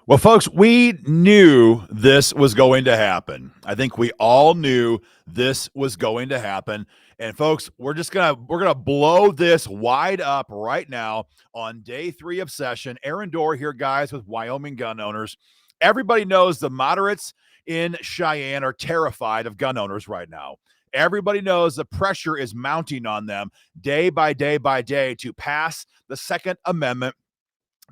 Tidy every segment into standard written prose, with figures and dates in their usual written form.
Well, folks, we knew this was going to happen. I think we all knew this was going to happen. And folks, we're gonna blow this wide up right now on day 3 of session. Aaron Dorr here, guys, with Wyoming gun owners. Everybody knows the moderates in Cheyenne are terrified of gun owners right now. Everybody knows the pressure is mounting on them day by day by day to pass the Second Amendment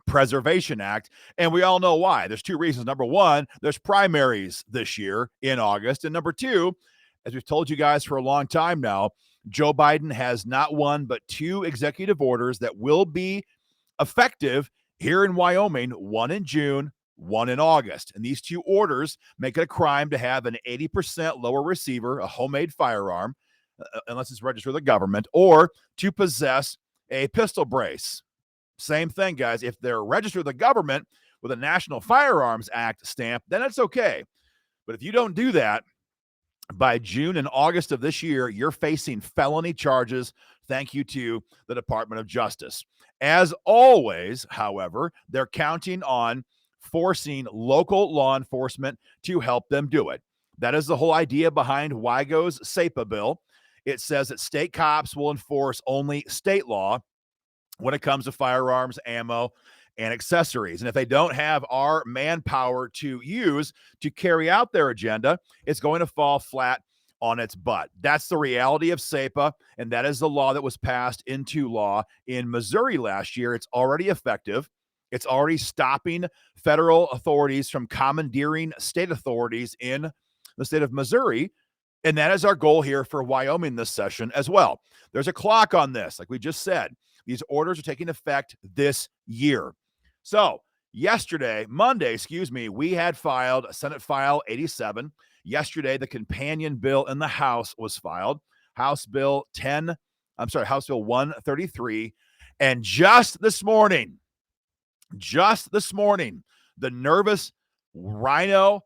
Preservation Act. And we all know why. There's two reasons. Number one, there's primaries this year in August. And number two, as we've told you guys for a long time now, Joe Biden has not one but two executive orders that will be effective here in Wyoming, one in June, one in August. And these two orders make it a crime to have an 80% lower receiver, a homemade firearm, unless it's registered with the government, or to possess a pistol brace. Same thing, guys. If they're registered with the government with a National Firearms Act stamp, then it's okay. But if you don't do that, by June and August of this year, you're facing felony charges. Thank you to the Department of Justice. As always, however, they're counting on forcing local law enforcement to help them do it. That is the whole idea behind WIGO's SAPA bill. It says that state cops will enforce only state law when it comes to firearms, ammo, and accessories. And if they don't have our manpower to use to carry out their agenda, it's going to fall flat on its butt. That's the reality of SAPA, and that is the law that was passed into law in Missouri last year. It's already effective. It's already stopping federal authorities from commandeering state authorities in the state of Missouri. And that is our goal here for Wyoming this session as well. There's a clock on this, like we just said. These orders are taking effect this year. So Monday, we had filed Senate File 87. Yesterday, the companion bill in the House was filed, House Bill 133. And just this morning, the nervous RINO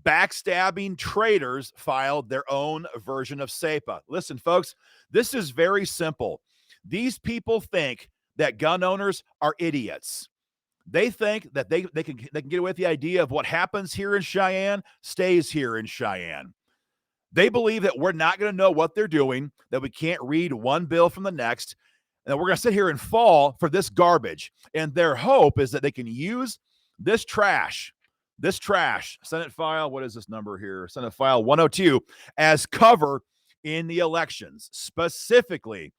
backstabbing traitors filed their own version of SAPA. Listen, folks, this is very simple. These people think that gun owners are idiots. They think that they can get away with the idea of what happens here in Cheyenne stays here in Cheyenne. They believe that we're not going to know what they're doing, that we can't read one bill from the next, and we're going to sit here and fall for this garbage. And their hope is that they can use this trash, Senate File, what is this number here? Senate File 102, as cover in the elections, specifically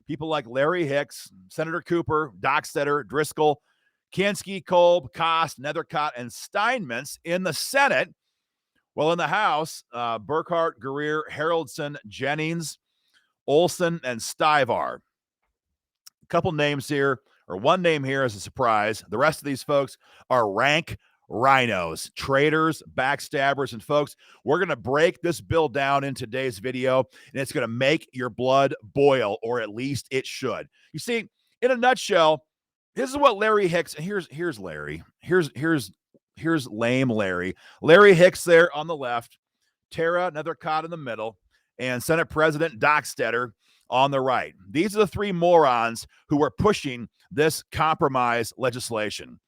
people like Larry Hicks, Senator Cooper, Dockstetter, Driscoll, Kinski, Kolb, Kost, Nethercott, and Steinmetz in the Senate. Well, in the House, Burkhart, Guerrier, Haroldson, Jennings, Olson, and Stivar. A couple names here, or one name here is a surprise. The rest of these folks are rank RINOs, traitors, backstabbers, and folks, we're going to break this bill down in today's video, and it's going to make your blood boil, or at least it should. You see, in a nutshell, this is what Larry Hicks, and here's Larry. Here's lame Larry. Larry Hicks there on the left, Tara Nethercott in the middle, and Senate President Dockstetter on the right. These are the three morons who are pushing this compromise legislation.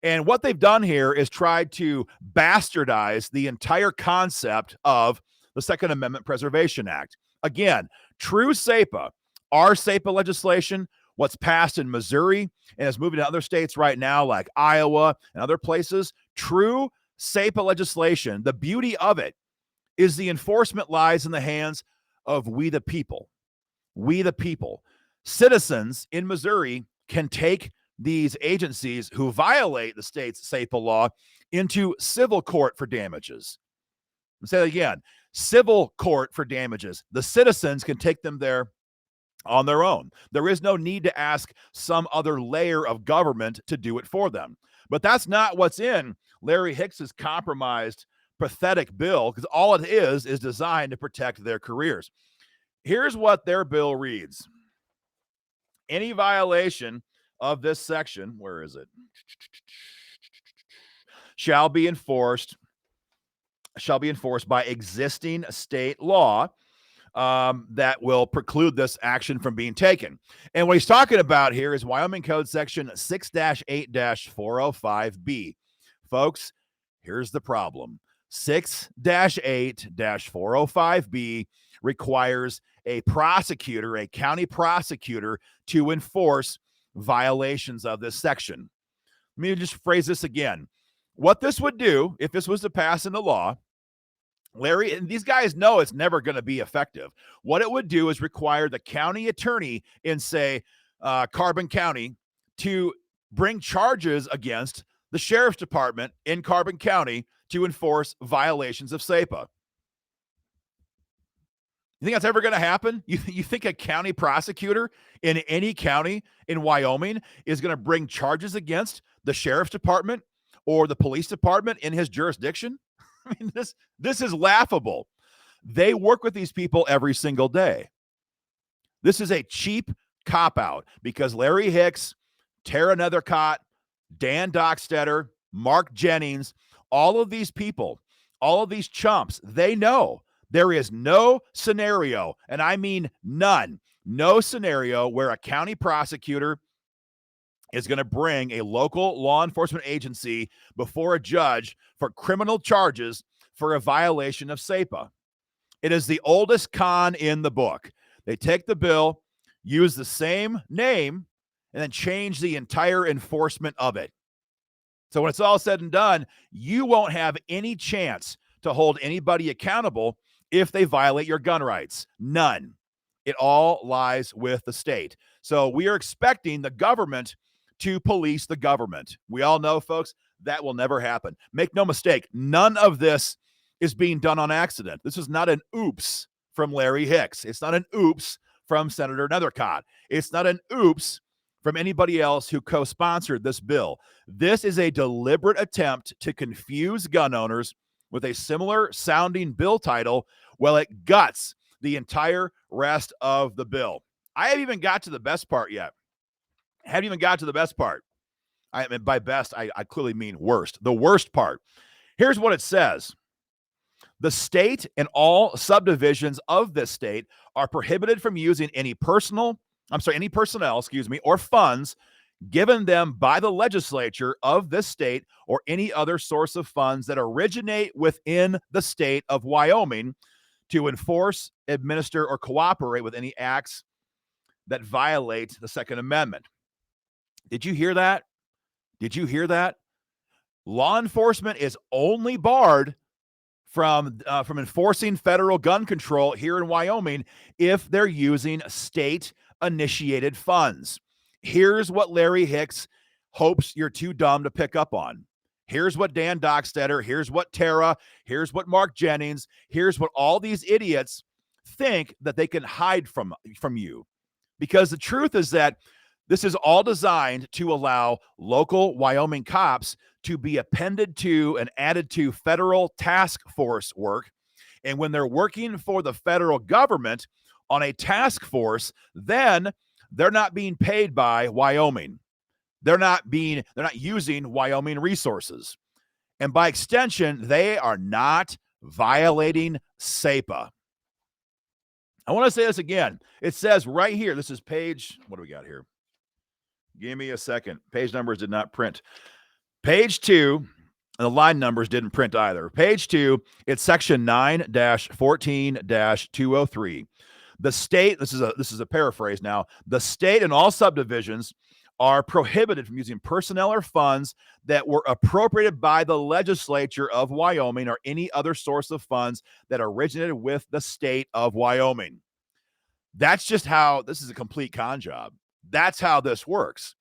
And what they've done here is tried to bastardize the entire concept of the Second Amendment Preservation Act. Again, true SAPA, our SAPA legislation, what's passed in Missouri and is moving to other states right now like Iowa and other places, true SAPA legislation, the beauty of it is the enforcement lies in the hands of we the people. We the people. Citizens in Missouri can take these agencies who violate the state's SAPA law into civil court for damages. I'll say that again, civil court for damages. The citizens can take them there on their own. There is no need to ask some other layer of government to do it for them. But that's not what's in Larry Hicks's compromised, pathetic bill, because all it is designed to protect their careers. Here's what their bill reads. Any violation of this section, where is it? Shall be enforced by existing state law that will preclude this action from being taken. And what he's talking about here is Wyoming Code Section 6-8-405B. Folks, here's the problem. 6-8-405B requires a prosecutor, a county prosecutor, to enforce violations of this section. Let me just phrase this again. What this would do, if this was to pass into law, Larry, and these guys know it's never going to be effective. What it would do is require the county attorney in, say, Carbon County to bring charges against the sheriff's department in Carbon County to enforce violations of SAPA. You think that's ever going to happen? You think a county prosecutor in any county in Wyoming is going to bring charges against the sheriff's department or the police department in his jurisdiction? I mean, this is laughable. They work with these people every single day. This is a cheap cop-out because Larry Hicks, Tara Nethercott, Dan Dockstetter, Mark Jennings, all of these people, all of these chumps, they know there is no scenario, and I mean none, no scenario where a county prosecutor is going to bring a local law enforcement agency before a judge for criminal charges for a violation of SAPA. It is the oldest con in the book. They take the bill, use the same name, and then change the entire enforcement of it. So when it's all said and done, you won't have any chance to hold anybody accountable if they violate your gun rights. None. It all lies with the state. So we are expecting the government to police the government. We all know, folks, that will never happen. Make no mistake, none of this is being done on accident. This is not an oops from Larry Hicks. It's not an oops from Senator Nethercott. It's not an oops from anybody else who co-sponsored this bill. This is a deliberate attempt to confuse gun owners with a similar sounding bill title while it guts the entire rest of the bill. I haven't even got to the best part yet. I mean, by best, I clearly mean worst. The worst part. Here's what it says. The state and all subdivisions of this state are prohibited from using any personnel, or funds given them by the legislature of this state or any other source of funds that originate within the state of Wyoming to enforce, administer, or cooperate with any acts that violate the Second Amendment. Did you hear that? Law enforcement is only barred from enforcing federal gun control here in Wyoming if they're using state-initiated funds. Here's what Larry Hicks hopes you're too dumb to pick up on. Here's what Dan Dockstetter, here's what Tara, here's what Mark Jennings, here's what all these idiots think that they can hide from you. Because the truth is that this is all designed to allow local Wyoming cops to be appended to and added to federal task force work. And when they're working for the federal government on a task force, then they're not being paid by Wyoming. They're not using Wyoming resources. And by extension, they are not violating SAPA. I want to say this again. It says right here, this is page, what do we got here? Give me a second. Page numbers did not print. Page 2, and the line numbers didn't print either. Page 2, it's section 9-14-203. The state, this is a paraphrase now, the state and all subdivisions are prohibited from using personnel or funds that were appropriated by the legislature of Wyoming or any other source of funds that originated with the state of Wyoming. That's just how, this is a complete con job. That's how this works.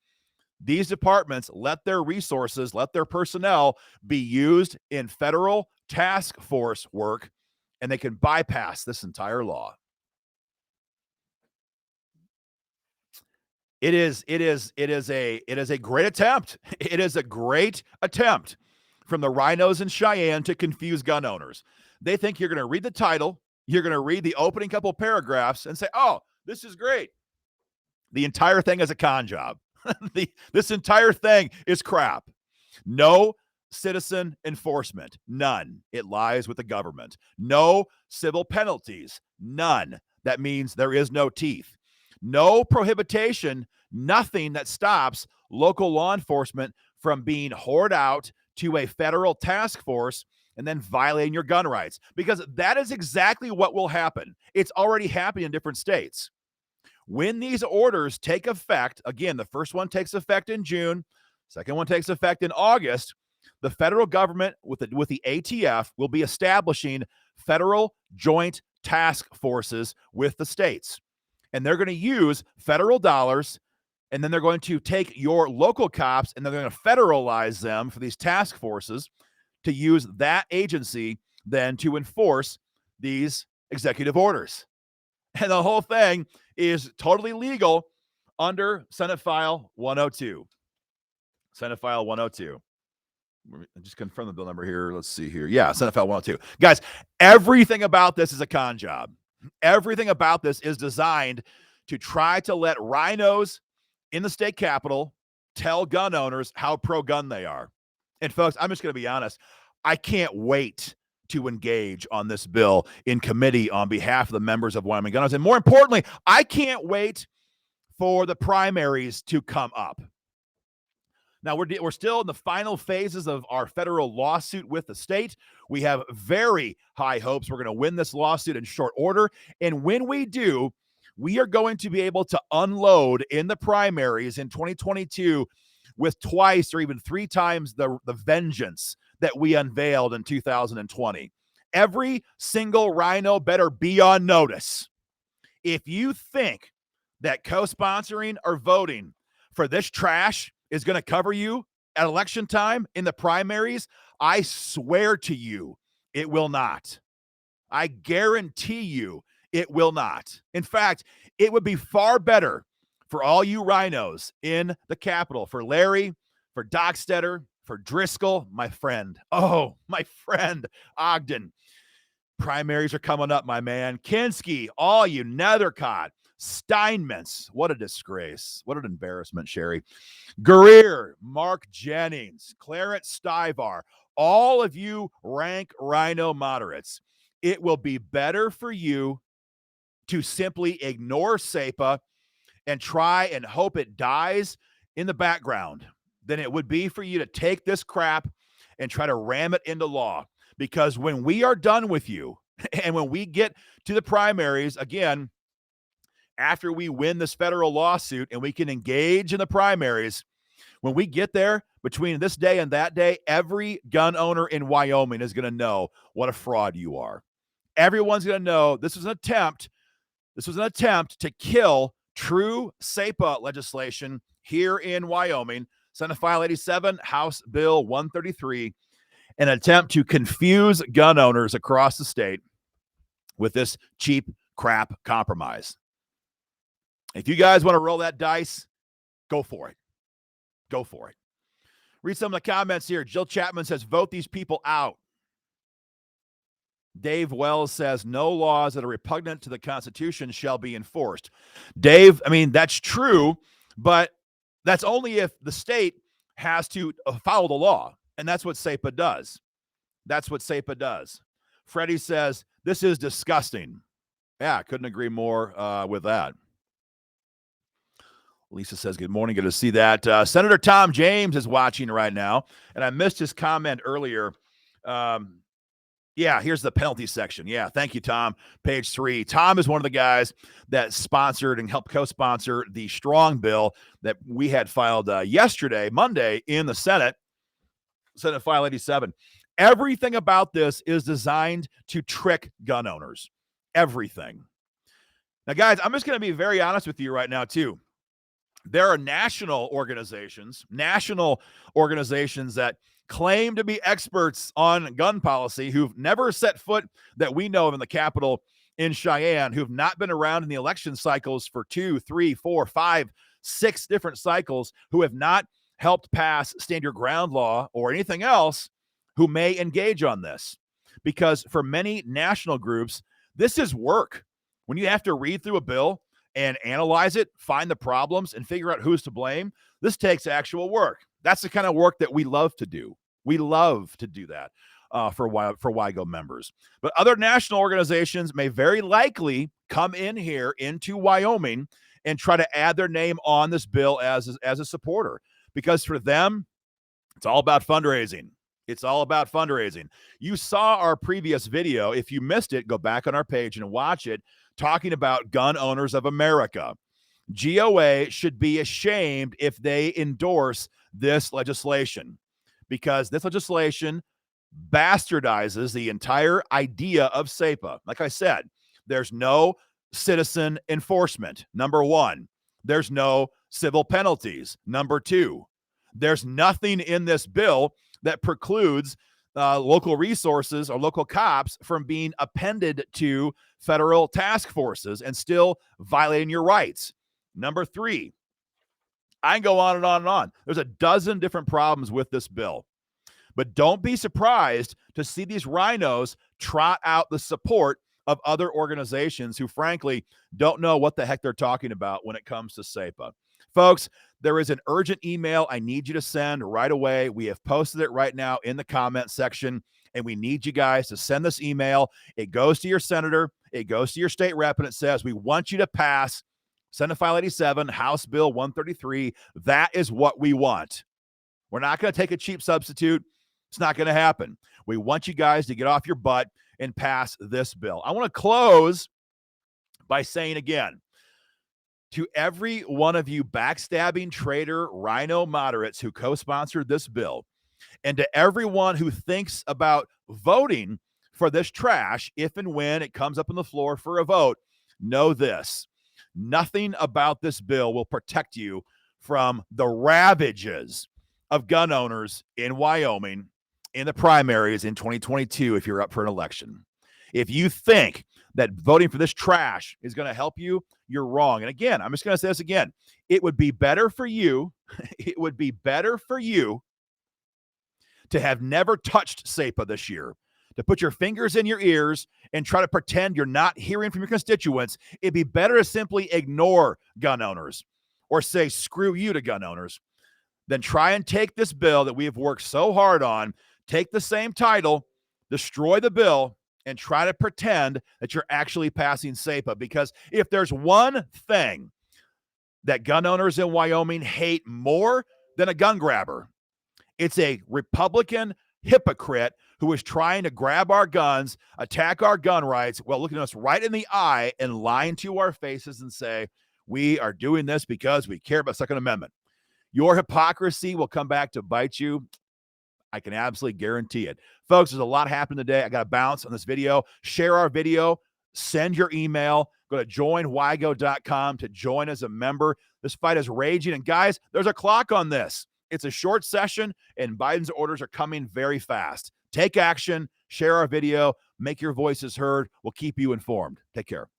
These departments let their resources, let their personnel be used in federal task force work, and they can bypass this entire law. It is a great attempt. It is a great attempt from the RINOs in Cheyenne to confuse gun owners. They think you're going to read the title, you're going to read the opening couple paragraphs and say, oh, this is great. The entire thing is a con job. This entire thing is crap. No citizen enforcement, none. It lies with the government. No civil penalties, none. That means there is no teeth. No prohibition, nothing that stops local law enforcement from being whored out to a federal task force and then violating your gun rights, because that is exactly what will happen. It's already happening in different states. When these orders take effect, again, the first one takes effect in June, second one takes effect in August, the federal government with the ATF will be establishing federal joint task forces with the states. And they're going to use federal dollars, and then they're going to take your local cops and they're going to federalize them for these task forces to use that agency then to enforce these executive orders. And the whole thing is totally legal under Senate File 102. Senate File 102. Just confirm the bill number here. Let's see here. Yeah, Senate File 102. Guys, everything about this is a con job. Everything about this is designed to try to let RINOs in the state capitol tell gun owners how pro-gun they are. And folks, I'm just going to be honest. I can't wait to engage on this bill in committee on behalf of the members of Wyoming gun owners. And more importantly, I can't wait for the primaries to come up. Now, we're still in the final phases of our federal lawsuit with the state. We have very high hopes we're going to win this lawsuit in short order. And when we do, we are going to be able to unload in the primaries in 2022 with twice or even three times the vengeance that we unveiled in 2020. Every single RINO better be on notice. If you think that co-sponsoring or voting for this trash is going to cover you at election time in the primaries, I swear to you, it will not. I guarantee you it will not. In fact, it would be far better for all you RINOs in the Capitol, for Larry, for Dockstetter, for Driscoll, my friend. Oh, my friend, Ogden. Primaries are coming up, my man. Kinski, all you Nethercott, Steinmetz. What a disgrace. What an embarrassment, Sherry. Greer, Mark Jennings, Clarence Stivar, all of you rank RINO moderates. It will be better for you to simply ignore SAPA and try and hope it dies in the background than it would be for you to take this crap and try to ram it into law. Because when we are done with you and when we get to the primaries, again, after we win this federal lawsuit and we can engage in the primaries, when we get there between this day and that day, every gun owner in Wyoming is going to know what a fraud you are. Everyone's going to know this was an attempt to kill true SAPA legislation here in Wyoming. Senate File 87, House Bill 133, an attempt to confuse gun owners across the state with this cheap crap compromise. If you guys want to roll that dice, go for it. Go for it. Read some of the comments here. Jill Chapman says, vote these people out. Dave Wells says, no laws that are repugnant to the Constitution shall be enforced. Dave, I mean, that's true, but that's only if the state has to follow the law. And that's what SAPA does. That's what SAPA does. Freddie says, this is disgusting. Yeah, I couldn't agree more with that. Lisa says, good morning. Good to see that. Senator Tom James is watching right now, and I missed his comment earlier. Yeah, here's the penalty section. Yeah, thank you, Tom. Page 3. Tom is one of the guys that sponsored and helped co-sponsor the Strong bill that we had filed yesterday, Monday, in the Senate, Senate File 87. Everything about this is designed to trick gun owners. Everything. Now, guys, I'm just going to be very honest with you right now, too. There are national organizations that claim to be experts on gun policy who've never set foot that we know of in the Capitol in Cheyenne, who've not been around in the election cycles for 2, 3, 4, 5, 6 different cycles, who have not helped pass stand your ground law or anything else, who may engage on this. Because for many national groups, this is work. When you have to read through a bill and analyze it, find the problems, and figure out who's to blame, this takes actual work. That's the kind of work that we love to do. We love to do that for WIGO members. But other national organizations may very likely come in here into Wyoming and try to add their name on this bill as a supporter. Because for them, it's all about fundraising. It's all about fundraising. You saw our previous video. If you missed it, go back on our page and watch it, talking about gun owners of America. GOA should be ashamed if they endorse this legislation, because this legislation bastardizes the entire idea of SAPA. Like I said, there's no citizen enforcement, number one. There's no civil penalties, number two. There's nothing in this bill that precludes local resources or local cops from being appended to federal task forces and still violating your rights. Number three, I can go on and on and on. There's a dozen different problems with this bill. But don't be surprised to see these RINOs trot out the support of other organizations who, frankly, don't know what the heck they're talking about when it comes to SAPA. Folks, there is an urgent email I need you to send right away. We have posted it right now in the comment section, and we need you guys to send this email. It goes to your senator. It goes to your state rep, and it says, we want you to pass Senate File 87, House Bill 133. That is what we want. We're not going to take a cheap substitute. It's not going to happen. We want you guys to get off your butt and pass this bill. I want to close by saying again, to every one of you backstabbing traitor RINO moderates who co-sponsored this bill, and to everyone who thinks about voting for this trash if and when it comes up on the floor for a vote, know this: nothing about this bill will protect you from the ravages of gun owners in Wyoming in the primaries in 2022 if you're up for an election. If you think that voting for this trash is going to help you, you're wrong. And again, I'm just going to say this again. It would be better for you, it would be better for you to have never touched SAPA this year, to put your fingers in your ears and try to pretend you're not hearing from your constituents. It'd be better to simply ignore gun owners or say screw you to gun owners than try and take this bill that we have worked so hard on, take the same title, destroy the bill, and try to pretend that you're actually passing SAPA. Because if there's one thing that gun owners in Wyoming hate more than a gun grabber, it's a Republican hypocrite who is trying to grab our guns, attack our gun rights, while looking us right in the eye and lying to our faces and say, we are doing this because we care about Second Amendment. Your hypocrisy will come back to bite you. I can absolutely guarantee it. Folks, there's a lot happening today. I got to bounce on this video. Share our video. Send your email. Go to joinwygo.com to join as a member. This fight is raging. And guys, there's a clock on this. It's a short session, and Biden's orders are coming very fast. Take action. Share our video. Make your voices heard. We'll keep you informed. Take care.